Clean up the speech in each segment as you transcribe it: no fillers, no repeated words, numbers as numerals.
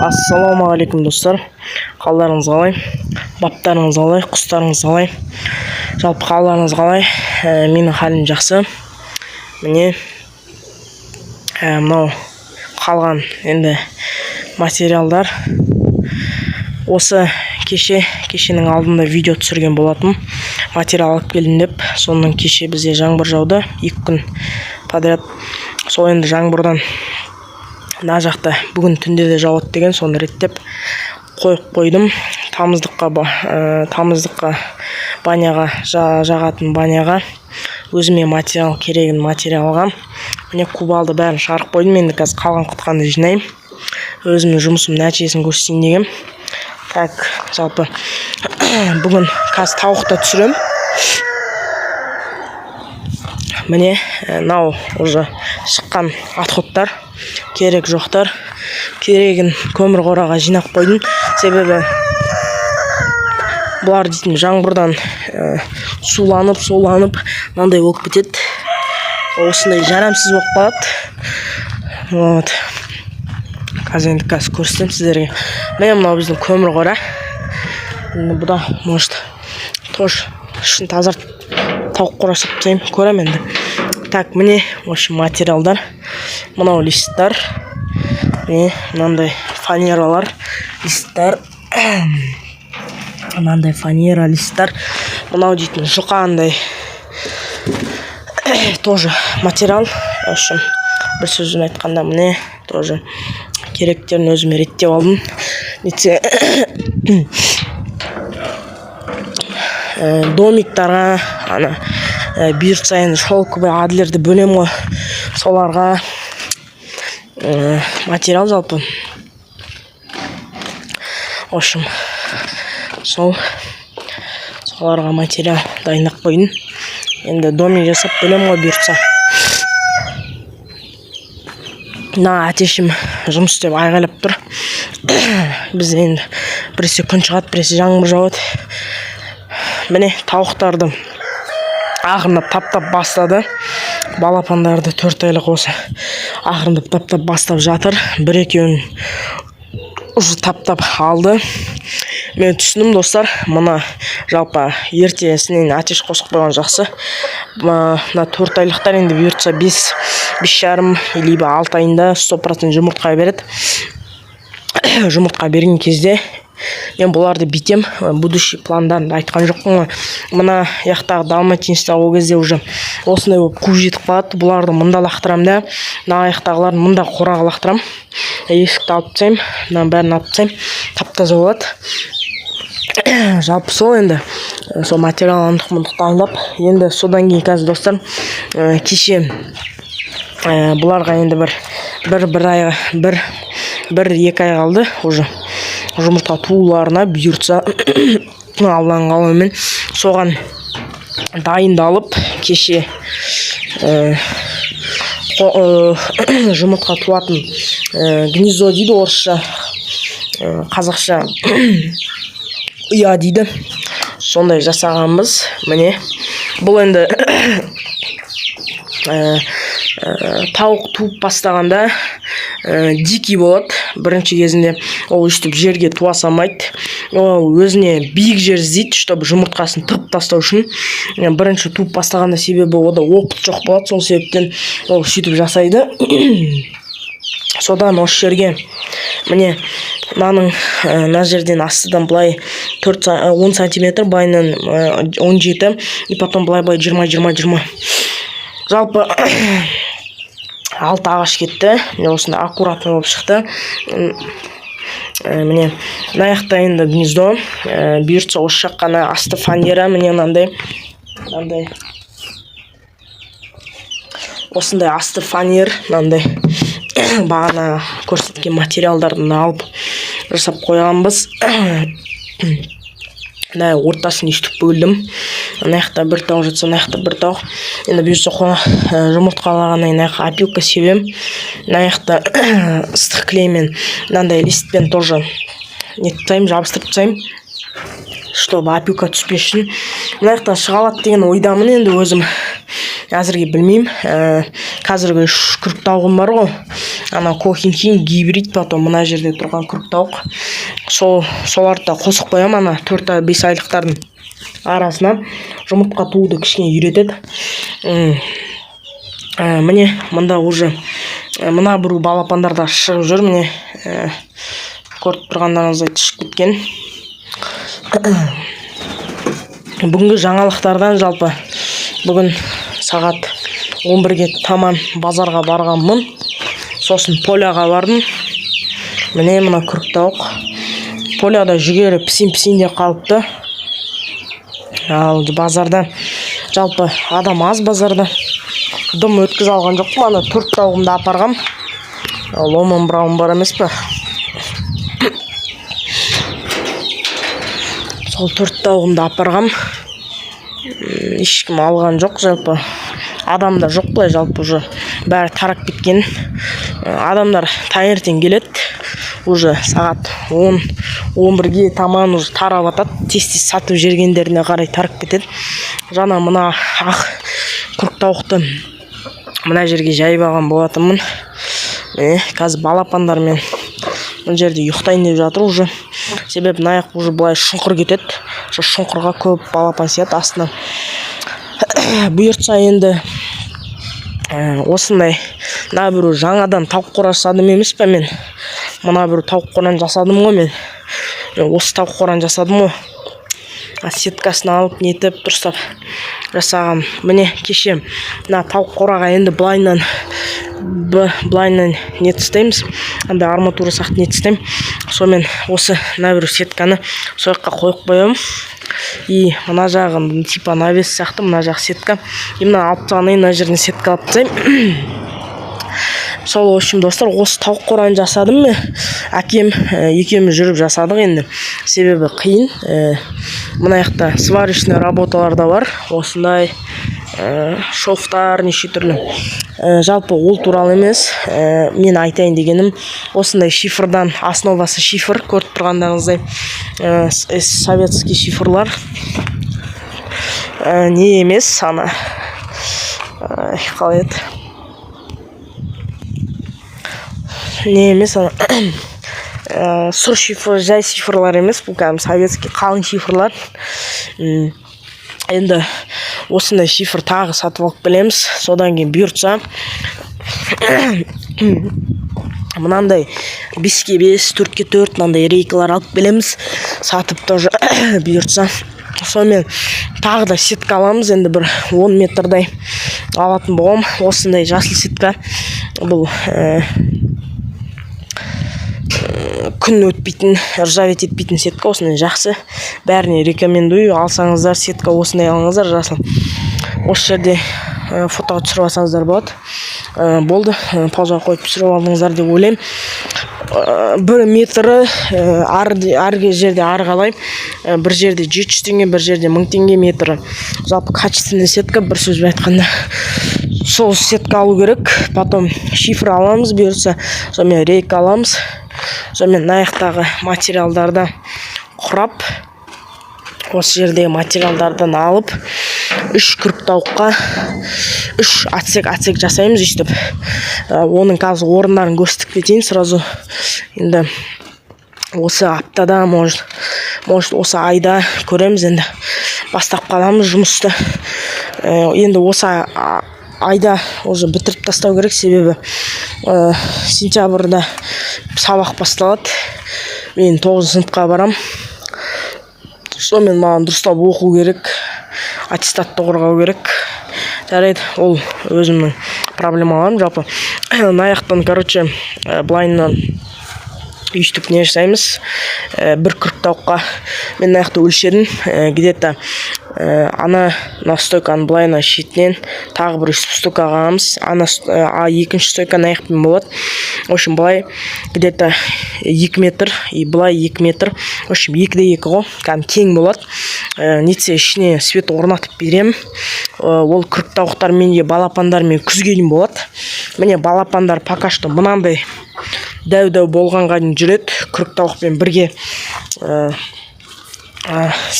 Ассалаумағалейкум достар, қалдарыңыз қалай, баптарыңыз қалай, құстарыңыз қалай, жалпы қалдарыңыз қалай? Менің халім жақсы. Міне мынау қалған енді материалдар. Осы кешенің алдында видео түсірген болатын, материал алып келдім деп. Сонымен кеше бізде жаңбыр жауды 2 күн подряд. Сол енді жаңбырдан мына жақта бүгін түнде де жауады деген, соны реттеп қойдым. Тамыздыққа баняға, жағатын баняға өзіме материал керегін материалға. Міне кубалды бәрін шығарып қойдым. Енді қазір қалған құтқанды жинаймын. Өзімнің жұмысым нәтижесін көрсетейін деген. Так, жалпы бүгін қазір тауықта түсірем. Міне мынау уже шыққан отходтар, керек жоқтар. Керегін көмір қораға жинап қойдым. Себебі бұлар дейтін жаңбырдан суланып мынандай болып кетеді. Осындай жарамсыз болып қалады. Вот. Қазір көрсетем сіздерге. Міне мынау біздің көмір қора. Бұда может тоже ішін тазартып тауық қорасы тастайым, көрем енді. Так, міне осы материалдар. Мынау листтар. Мынандай фанералар, листтар. Мынандай фанера листтар. Мынау дейтін жұқандай тоже материал. Общем, бір сөзбен айтқанда міне тоже керектерін өзіме реттеп алдым. Нетсе домиктарға ана бұйыртса енді шелковый адлерді бөлем ғой, соларға материал жалпы. В общем, соларға материал дайындап қойдым. Енді домик жасап бөлем ғой бұйыртса. Мына әтешім жұмыс істеп айғайлап тұр. Біз енді біресе күн шығады, біресе жаңбыр жауады. Міне тауықтарды ақырындап таптап бастады. Балапандарды 4 айлық осы ақырындап таптап бастап жатыр. Бір-екеуін уже таптап алды. Мен түсіндім достар, мұна жалпы ертесінен әтеш қосып қойған жақсы. Мына 4 айлықтар енді бұйыртса 5,5 или 6 айында 100% жұмыртқа береді. Жұмыртқа берген кезде мен бұларды битем, будущий пландарын айтқан жоқпын. Мына яқтағы далматинстағы ол кезде уже осындай болып қуып жетіп қалады. Бұларды мұнда лақтырам да, мына аяқтағыларын мұнда қораға лақтырам. Есікті алып тастаймын, мына бәрін алып тастаймын, тап-таза болады. Жалпы сол енді сол материал андық-мұндықты алып, енді содан кейін қазір достар кеше бұларға енді бір-екі ай қалды уже жұмыртқа тууларына бұйыртса Алланың қалауымен соған дайындалып кеше жұмыртқа туатын гнездо дейді орысша, қазақша ұя дейді. Сондай жасағанбыз. Міне бұл енді тауық туып бастағанда дикий болады. Бірінші кезінде ол үстіп жерге туа салмайды. Ол өзіне биік жер іздейді, чтобы жұмыртқасын тығып тастау үшін. Бірінші туып бастағанда себебі ода опыт жоқ болады. Сол себептен ол сөйтіп жасайды. Содан осы жерге міне мына жерден астыдан былай 10 сантиметр, байынан 17 и потом былай 20. Жалпы 6 ағаш кетті. Міне осында аккуратно болып шықты. Міне мына жақта енді гнездо. Бұйыртса осы жаққана асты фанера. Міне мынандай осындай асты фанер, мынандай бағана көрсеткен материалдарын алып жасап қойғанбыз. Мына ортасын үстіп бөлдім. Мына жақта бір тауық жатса, мына жақта бір тауық. Енді бұйыртса жұмыртқалағаннан кейін опилка себем. Мына жақта ыстық клеймен мынандай листпен тоже неттаймын, жабыстырып тастаймын, чтобы опилка түспес үшін. Мына жақтан шыға алады деген ойдамын енді өзім. әзірге білмеймін. Қазіргі 3 күрік тауығым бар ғой. Ана Кохинкин гибрид, потом мына жерде тұрған күрік тауық. Соларды да қосып қоям, ана 4-5 айлықтардың арасына жұмыртқа тууды кішкене үйретеді. Міне мында уже мына бір балапандар да шығып жүр. Міне көріп тұрғандарыңыздай түсіп кеткен. Бүгінгі жаңалықтардан жалпы бүгін сағат 11-ге таман базарға барғанмын. Сосын поляға бардым. Міне мына күрік тауық. Поляда жүгері пісін де қалыпты. Ал базарда жалпы адам аз базарда. Дым өткіз алған жоқ па, ана 4 тауығымды апарғам. Ломан брауын бар емес па? Сол 4 тауығымды апарғам. Ешкім алған жоқ жалпы. Адамда жоқ былай жалпы уже бәрі тарап кеткен. Адамдар таңертең келеді. Уже сағат 10-11-ге таман уже тарап атады. Тез сатып жергендеріне қарай тарап кетеді. Жана мына ақ күрік тауықты мына жерге жайып алған болатынмын. Қазір балапандармен мына жерде ұйықтайын деп жатыр уже. Себебі наяқ уже былай шұңқыр кетеді. Шұңқырға көп балапан сияды астына. Бұйыртса енді осындай мына бір жаңадан тауық қора жасадым емес пе мен? Мына бір тауық қоран жасадым ғой мен. Осы тауық қоран жасадым ғой. Сеткасын алып нетіп дұрыстап жасағам. Міне кеше мына тауық қораға енді былайынан не тістейміз. Анда арматура сақты не тістейм. Сонымен осы мына бір сетканы сояққа қойып қоям. И мына жағын типа навес сияқты, мына жақ сетка. И мына алып тағанай мына жеріне сетка алып тастайм. Сол үшін достар, осы тауық қораны жасадым мен. Әкем екеуміз жүріп жасадық енді. Себебі қиын. Мына жақта сварочный работалар да бар. Осындай шофтар неше түрлі. Жалпы ол туралы емес. Мен айтайын дегенім, осындай шифрдан, основасы шифр, көріп тұрғандарыңыздай советский шифрлар. Не емес, ана қалай еді? Не емес, сұр шифр, жай шифрлар емес, бұл кәдімгі советский қалың шифрлар. Енді осындай шифр тағы сатып алып білеміз. Содан кейін бұйыртса мынандай 5-5, 4-4 мынандай рейкалар алып білеміз. Сатып тоже бұйыртса. Сонымен тағы да сетка аламыз. Енді бір 10 метрдай алатын болам. Осындай жасыл сетка. Бұл күн өтпейтін, ржавить етпейтін сетка. Осындай жақсы. Бәріне рекомендую. Алсаңыздар сетка осындай алыңыздар жасыл. Осы жерде фотоға түсіріп алсаңыздар болады. Болды. Паузаға қойып түсіріп алдыңыздар деп ойлаймын. 1 метрі арғы жерде арғалай. Бір жерде 700 теңге, бір жерде 1000 теңге метрі. Жалпы качественный сетка, бір сөзбен айтқанда. Сол сетка алу керек. Потом шифр аламыз, бұйыртса. Сонымен рейка аламыз. Сонымен аяқтағы материалдарды құрап, осы жердегі материалдардан алып, 3 күрік тауыққа 3 отсек жасаймыз өйстіп. Оның қазір орындарын көрсетіп кетейін сразу. Енді осы аптада, может осы айда көреміз, енді бастап қаламыз жұмысты. Енді осы айда уже бітіріп тастау керек, себебі сентябрьда сабақ басталады. Мен 9 сыныпқа барам. Сонымен маған дұрыстап оқу керек, аттестатты қорғау керек. Жарайды, ол өзімнің проблемаларым жалпы. Наяқтан, короче, блайннан үйістіп не жасаймыз. Бір күрік тауыққа мен наяқты өлшедім. Где-то ана стойканы былайына шетінен тағы бір стойка ағамыз. Екінші стойка наяқпен болады. В общем, былай где-то 2 метр, и былай 2 метр. В общем, 2-2 ғой, кәдім тең болады. Нетсе ішіне свет орнатып берем. Ол күрік тауықтар менде балапандар мен күзгенім болады. Міне балапандар пока что мынандай дәу болғанға дейін жүреді. Күрік тауықпен бірге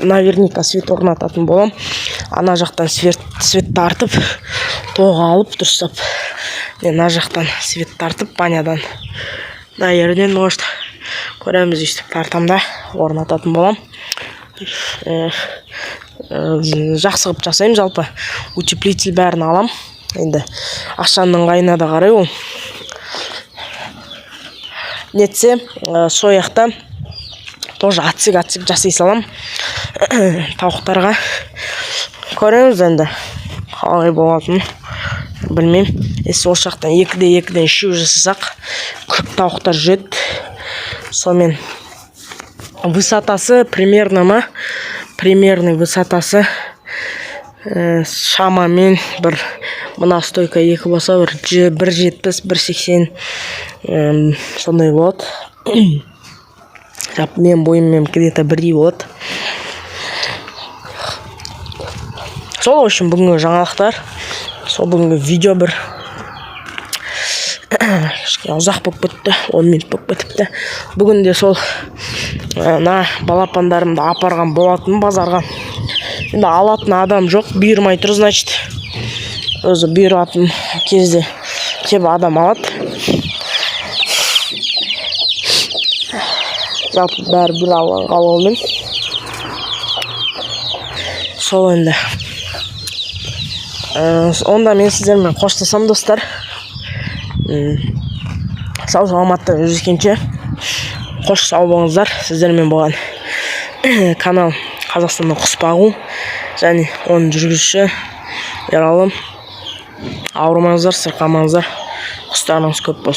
наверняка свет орнататын болам. Ана жақтан свет тартып, тоғы алып дұрыстап мына жақтан свет тартып банядан мына жерден может көреміз өйстіп тартам да орнататын болам. Жақсы қылып жасаймын жалпы. Утеплитель бәрін алам. Енді ақшаның ыңғайына да қарай ол. Нетсе, сояқта тоже атсек жасай салам. Тауықтарға көреміз енді қалай болатынын білмеймін. Осы жақтан 2-2-ден үшеу жасасақ, көп тауықтар жүреді. Сонымен высотасы примерный высотасы шамамен бір мына стойка 2 болса, 170-180 сондай болады. Мен бойыммен где-то бірдей болады. Сол үшін бүгінгі жаңалықтар. Сол бүгінгі видео бір ұзақ болып кетті, 10 минут болып кетіпті. Бүгін де сол балапандарымды апарған болатын базарға. Енді алатын адам жоқ, бұйырмай тұр, значит. Өзі бұйыратын кезде кеп адам алады. Жалпы бәрі бір алған қалауымен. Сол енді. Онда мен сіздермен қоштасам, достар. Сау саламатта жүзгенше қош сау болыңыздар. Сіздермен болған канал Қазақстанда құс бағу және оның жүргізушісі Ералым. Ауырмаңыздар, сырқамаңыздар. Құстарыңыз көп болсын.